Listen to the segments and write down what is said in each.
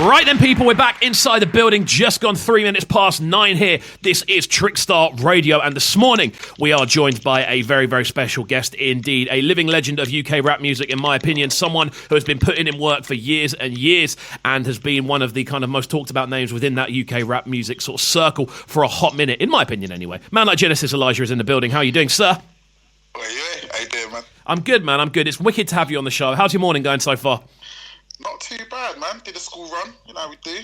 Right then, people, we're back inside the building. Just gone 3 minutes past 9 here. This is Trickstar Radio, and this morning we are joined by a very, very special guest indeed. A living legend of UK rap music, in my opinion. Someone who has been putting in work for years and years and has been one of the kind of most talked about names within that UK rap music sort of circle for a hot minute, in my opinion anyway. Man like Genesis Elijah is in the building. How are you doing, sir? Well, yeah, how you doing, man? I'm good, man. I'm good. It's wicked to have you on the show. How's your morning going so far? Not too bad, man. Did a school run, you know how we do.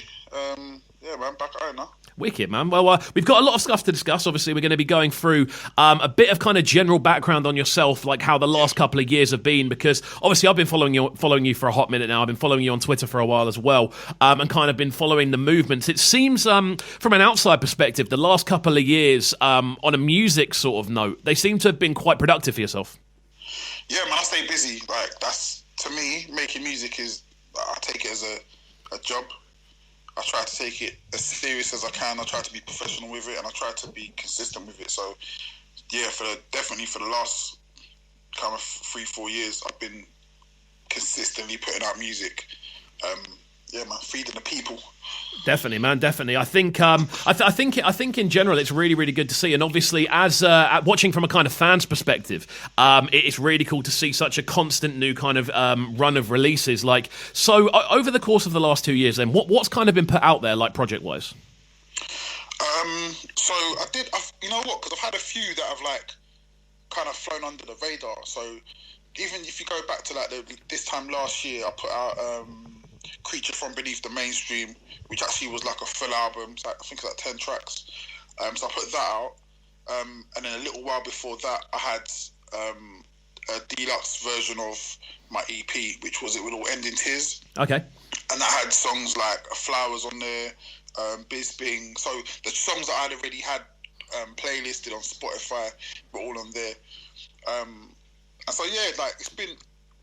Yeah, man, back at home now. Wicked, man. Well, we've got a lot of stuff to discuss. Obviously, we're going to be going through a bit of kind of general background on yourself, like how the last couple of years have been, because obviously I've been following you for a hot minute now. I've been following you on Twitter for a while as well, and kind of been following the movements. It seems, from an outside perspective, the last couple of years, on a music sort of note, they seem to have been quite productive for yourself. Yeah, man, I stay busy. Like, that's, to me, making music is, I take it as a job. I try to take it as serious as I can. I try to be professional with it, and I try to be consistent with it. So, yeah, definitely for the last kind of 3-4 years, I've been consistently putting out music. Yeah, man, feeding the people. Definitely, man. Definitely. I think. I think in general, it's really, really good to see. And obviously, as watching from a kind of fan's perspective, it's really cool to see such a constant new kind of run of releases. Like, so over the course of the last 2 years, then what's kind of been put out there, like project wise? So you know what? Because I've had a few that have like kind of flown under the radar. So even if you go back to like this time last year, I put out Creature from Beneath the Mainstream, which actually was like a full album. So I think it's like 10 tracks. So I put that out. And then a little while before that, I had a deluxe version of my EP, which was It Will All End in Tears. Okay. And that had songs like Flowers on there, Bisbing. So the songs that I'd already had playlisted on Spotify were all on there. And so yeah, like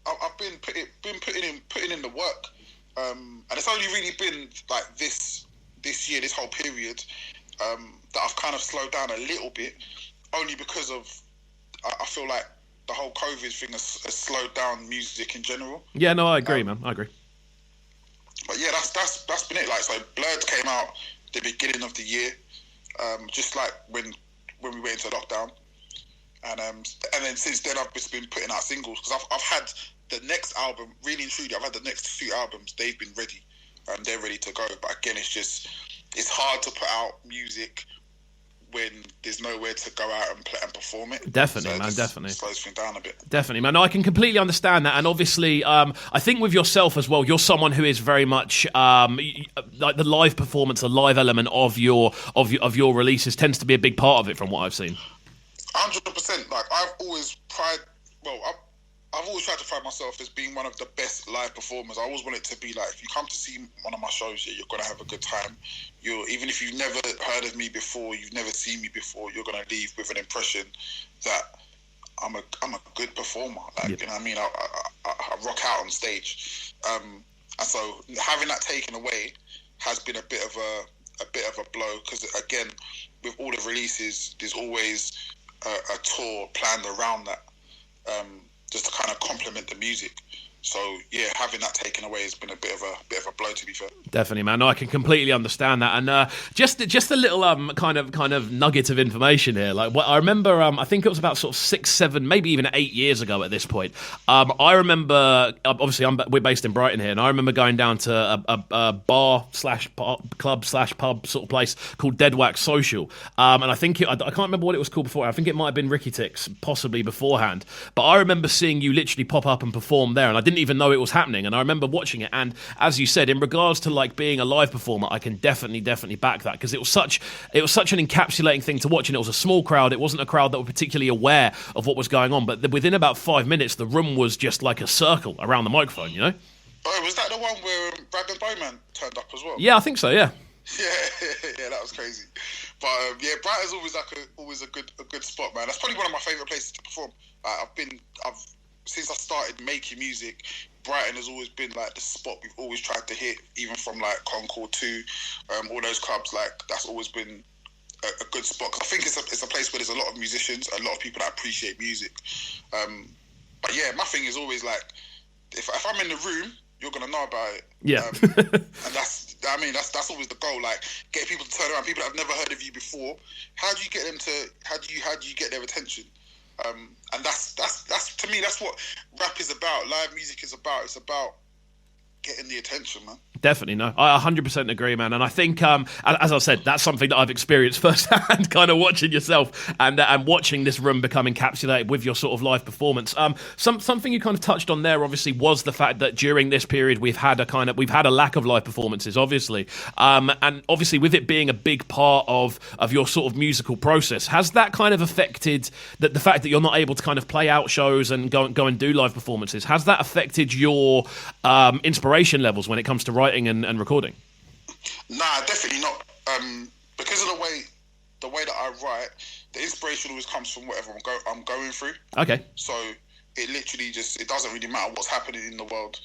I've been putting in the work. And it's only really been like this year, this whole period, that I've kind of slowed down a little bit, only because of I feel like the whole COVID thing has slowed down music in general. Yeah, no, I agree, man. I agree. But yeah, that's been it. Like, so Blurred came out the beginning of the year, just like when we went into lockdown, and then since then I've just been putting out singles because I've had the next album, really and truly, I've had the next few albums, they've been ready. They're ready to go. But again, it's hard to put out music when there's nowhere to go out and play and perform it. Definitely, so man, definitely. Slows things down a bit. Definitely, man. No, I can completely understand that. And obviously, I think with yourself as well, you're someone who is very much like the live performance, the live element of your releases tends to be a big part of it from what I've seen. 100%. Like, I've always tried to find myself as being one of the best live performers. I always want it to be like, if you come to see one of my shows, you're going to have a good time. Even if you've never heard of me before, you've never seen me before, you're going to leave with an impression that I'm a good performer. Like, You know what I mean? I rock out on stage. And so having that taken away has been a bit of a blow, because again, with all the releases, there's always a tour planned around that. Just to kind of complement the music. So yeah, having that taken away has been a bit of a blow, to be fair. Definitely, man. No, I can completely understand that. And just a little kind of nugget of information here. Like, what I remember, I think it was about sort of 6, 7, maybe even 8 years ago at this point. I remember, obviously, we're based in Brighton here, and I remember going down to a bar/club/pub sort of place called Dead Wax Social. And I think I can't remember what it was called before. I think it might have been Ricky Tix, possibly beforehand. But I remember seeing you literally pop up and perform there, and I didn't even know it was happening, and I remember watching it. And as you said, in regards to like being a live performer, I can definitely back that, because it was such an encapsulating thing to watch, and it was a small crowd. It wasn't a crowd that were particularly aware of what was going on, but within about 5 minutes, the room was just like a circle around the microphone, you know? Oh, was that the one where Brad and Bowman turned up as well? Yeah, I think so. Yeah. Yeah, that was crazy. But yeah, Brighton's always a good spot, man. That's probably one of my favourite places to perform. Since I started making music, Brighton has always been like the spot we've always tried to hit, even from like Concord 2, all those clubs. Like, that's always been a good spot, because I think it's a place where there's a lot of musicians, a lot of people that appreciate music. But yeah, my thing is always like, if I'm in the room you're gonna know about it. Yeah. And that's always the goal. Like, get people to turn around. People that have never heard of you before. How do you get them to? How do you get their attention? And that's to me, that's what rap is about. Live music is about. It's about getting the attention, man. Definitely, no. I 100% agree, man. And I think, as I said, that's something that I've experienced firsthand, kind of watching yourself and watching this room become encapsulated with your sort of live performance. Something you kind of touched on there, obviously, was the fact that during this period we've had a lack of live performances, obviously, and obviously with it being a big part of your sort of musical process, has that kind of affected the fact that you're not able to kind of play out shows and go and do live performances? Has that affected your inspiration levels when it comes to writing and recording? Nah, definitely not. Because of the way that I write, the inspiration always comes from whatever I'm going through. Okay. So it literally it doesn't really matter what's happening in the world.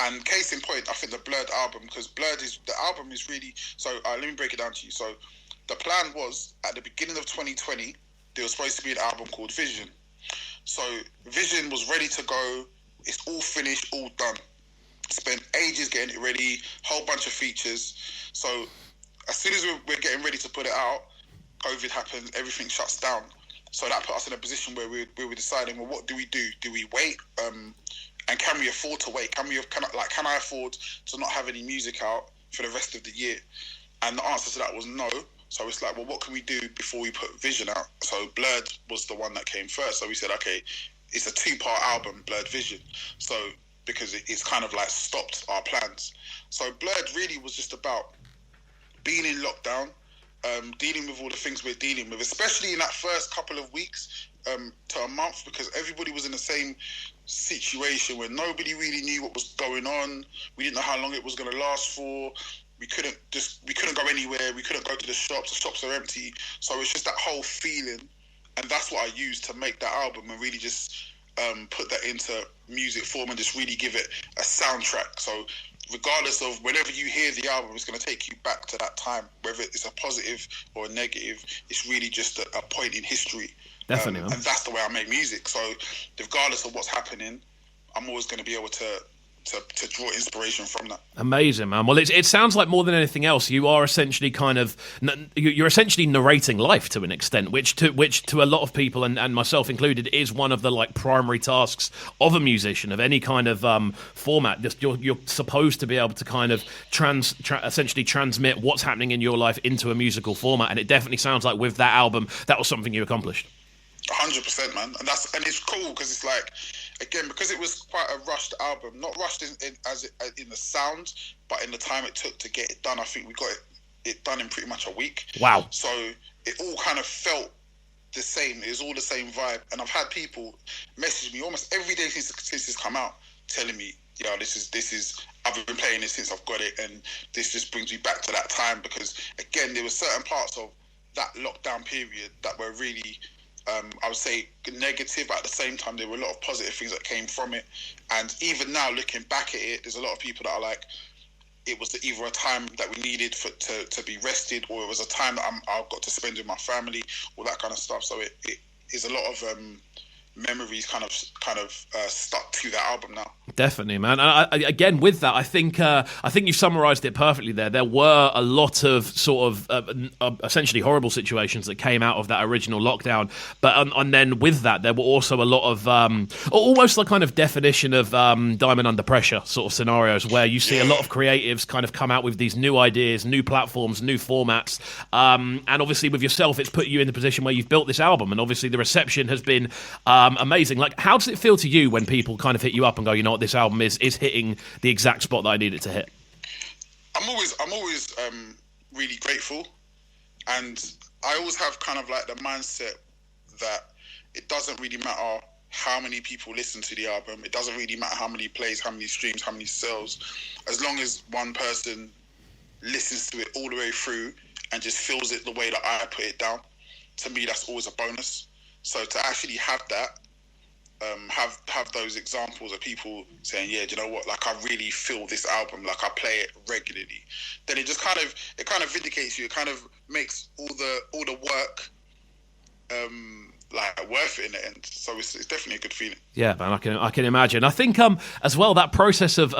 And case in point, I think the Blurred album, because the album is really, so let me break it down to you. So the plan was, at the beginning of 2020, there was supposed to be an album called Vision. So Vision was ready to go. It's all finished, all done. Spent ages getting it ready, whole bunch of features. So as soon as we're getting ready to put it out, COVID happens, everything shuts down. So that put us in a position where we were deciding, well, what do we do? Do we wait? And can we afford to wait? Can I afford to not have any music out for the rest of the year? And the answer to that was no. So it's like, well, what can we do before we put Vision out? So Blurred was the one that came first. So we said, okay, it's a 2-part album, Blurred Vision. So because it's kind of like stopped our plans. So Blurred really was just about being in lockdown, dealing with all the things we're dealing with, especially in that first couple of weeks to a month, because everybody was in the same situation where nobody really knew what was going on. We didn't know how long it was going to last for. We couldn't go anywhere. We couldn't go to the shops. The shops are empty. So it's just that whole feeling, and that's what I used to make that album and really just put that into music form and just really give it a soundtrack. So regardless of whenever you hear the album, it's going to take you back to that time, whether it's a positive or a negative. It's really just a point in history. Definitely, and that's the way I make music. So regardless of what's happening, I'm always going to be able to draw inspiration from that. Amazing, man. Well, it sounds like more than anything else, you are essentially you're essentially narrating life to an extent, which to a lot of people and myself included is one of the like primary tasks of a musician of any kind of format. Just you're supposed to be able to kind of essentially transmit what's happening in your life into a musical format, and it definitely sounds like with that album that was something you accomplished. 100%, man, and it's cool because it's like, again, because it was quite a rushed album, not rushed in the sound, but in the time it took to get it done. I think we got it done in pretty much a week. Wow! So it all kind of felt the same. It was all the same vibe, and I've had people message me almost every day since it's come out, telling me, "Yo, this is I've been playing this since I've got it, and this just brings me back to that time." Because again, there were certain parts of that lockdown period that were really, I would say, negative, but at the same time there were a lot of positive things that came from it. And even now, looking back at it, there's a lot of people that are like, it was either a time that we needed to be rested, or it was a time that I got to spend with my family, all that kind of stuff. So it is a lot of memories kind of stuck to that album now. Definitely, man. And again, with that, I think you've summarised it perfectly there. There were a lot of sort of essentially horrible situations that came out of that original lockdown, but and then with that, there were also a lot of almost the kind of definition of diamond under pressure sort of scenarios where you see a lot of creatives kind of come out with these new ideas, new platforms, new formats, and obviously with yourself, it's put you in the position where you've built this album, and obviously the reception has been amazing. Like, how does it feel to you when people kind of hit you up and go, you know what, this album is hitting the exact spot that I need it to hit? I'm always really grateful, and I always have kind of like the mindset that it doesn't really matter how many people listen to the album. It doesn't really matter how many plays, how many streams, how many sales. As long as one person listens to it all the way through and just feels it the way that I put it down, to me that's always a bonus. So to actually have that, have those examples of people saying, yeah, do you know what, like I really feel this album, like I play it regularly, then it just kind of vindicates you. It kind of makes all the work like worth it in the end. So it's definitely a good feeling. Yeah, man, I can imagine. I think as well that process of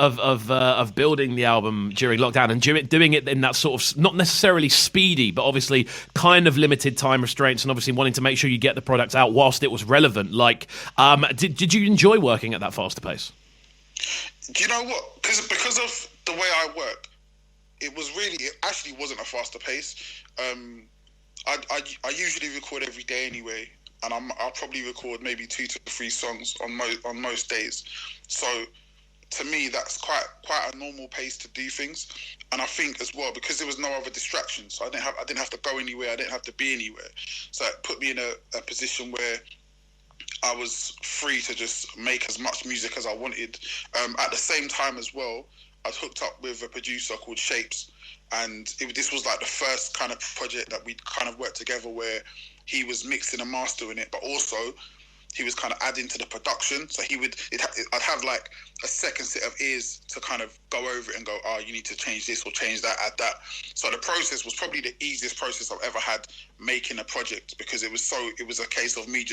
building the album during lockdown and doing it in that sort of not necessarily speedy, but obviously kind of limited time restraints, and obviously wanting to make sure you get the product out whilst it was relevant. Like, did you enjoy working at that faster pace? Do you know what? Because of the way I work, it actually wasn't a faster pace. I usually record every day anyway, and I'll probably record maybe 2 to 3 songs on most days. So to me, that's quite a normal pace to do things. And I think as well, because there was no other distractions, so I didn't have to go anywhere, I didn't have to be anywhere. So it put me in a position where I was free to just make as much music as I wanted. At the same time as well, I was hooked up with a producer called Shapes, and this was like the first kind of project that we kind of worked together where he was mixing and mastering it, but also he was kind of adding to the production. So I'd have like a second set of ears to kind of go over it and go, oh, you need to change this or change that, add that. So the process was probably the easiest process I've ever had making a project, because it was a case of me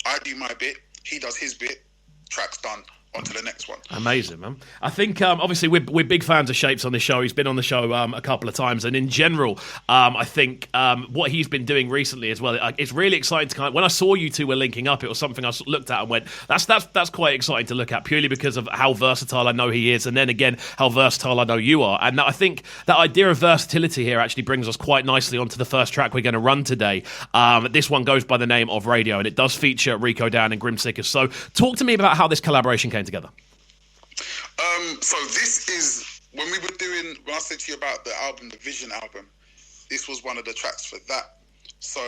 I do my bit, he does his bit, track's done. On to the next one. Amazing, man. I think obviously we're big fans of Shapes on this show. He's been on the show a couple of times, and in general, I think what he's been doing recently as well, it's really exciting to when I saw you two were linking up, it was something I looked at and went, that's quite exciting to look at, purely because of how versatile I know he is, and then again how versatile I know you are. And I think that idea of versatility here actually brings us quite nicely onto the first track we're going to run today. This one goes by the name of Radio, and it does feature Rico Dan and Grim Sickers. So talk to me about how this collaboration came together. So this is when I said to you about the album, the Vision album, this was one of the tracks for that. So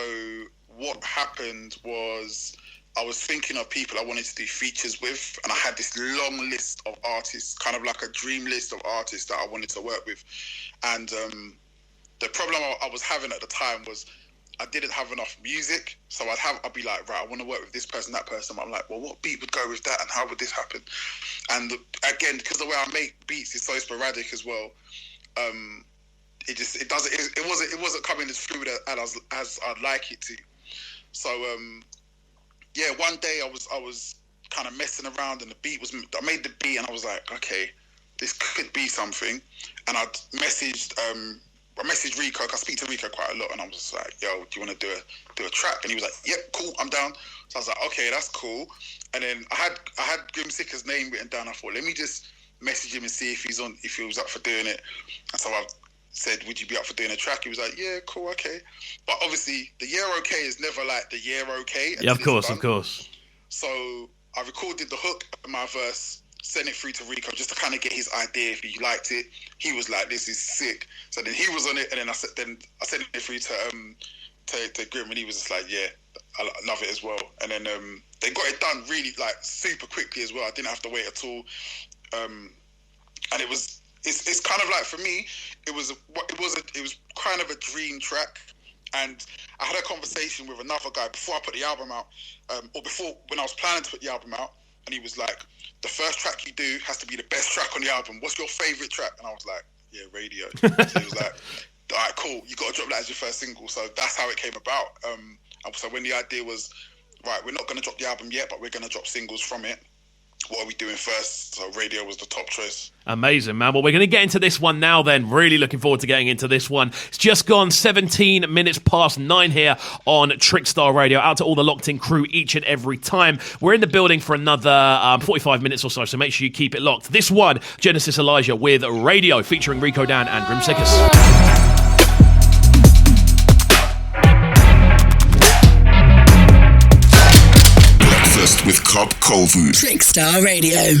what happened was I was thinking of people I wanted to do features with, and I had this long list of artists, kind of like a dream list of artists that I wanted to work with. And the problem I was having at the time was I didn't have enough music, so I'd be like, right, I want to work with this person, that person. I'm like, well, what beat would go with that, and how would this happen? And again, because the way I make beats is so sporadic as well, it wasn't coming as fluid as I'd like it to. So one day I was kind of messing around, and I made the beat, and I was like, okay, this could be something. And I messaged Rico, because I speak to Rico quite a lot, and I was just like, yo, do you want to do a track? And he was like, yep, cool, I'm down. So I was like, okay, that's cool. And then I had Grim Sicker's name written down. I thought, let me just message him and see if he was up for doing it. And so I said, would you be up for doing a track? He was like, yeah, cool, okay. But obviously, the year okay is never like the year okay. Yeah, of course. So I recorded the hook in my verse, sent it through to Rico just to kind of get his idea if he liked it. He was like, this is sick. So then he was on it, and then I sent it through to Grim, and he was just like, yeah, I love it as well. And then they got it done really like super quickly as well. I didn't have to wait at all. And it's kind of like, for me, it was kind of a dream track. And I had a conversation with another guy before I put the album out, or before when I was planning to put the album out, and he was like, the first track you do has to be the best track on the album. What's your favourite track? And I was like, yeah, Radio. So he was like, all right, cool, you got to drop that as your first single. So that's how it came about. So when the idea was, right, we're not going to drop the album yet, but we're going to drop singles from it. What are we doing first? So Radio was the top choice. Amazing, man. Well, we're going to get into this one now then. Really looking forward to getting into this one. It's just gone 17 minutes past 9 here on Trickstar Radio. Out to all the locked-in crew each and every time. We're in the building for another 45 minutes or so make sure you keep it locked. This one, Genesis Elijah with Radio, featuring Rico Dan and Grim Sickers. Breakfast with CubCamTV. Trickstar Radio.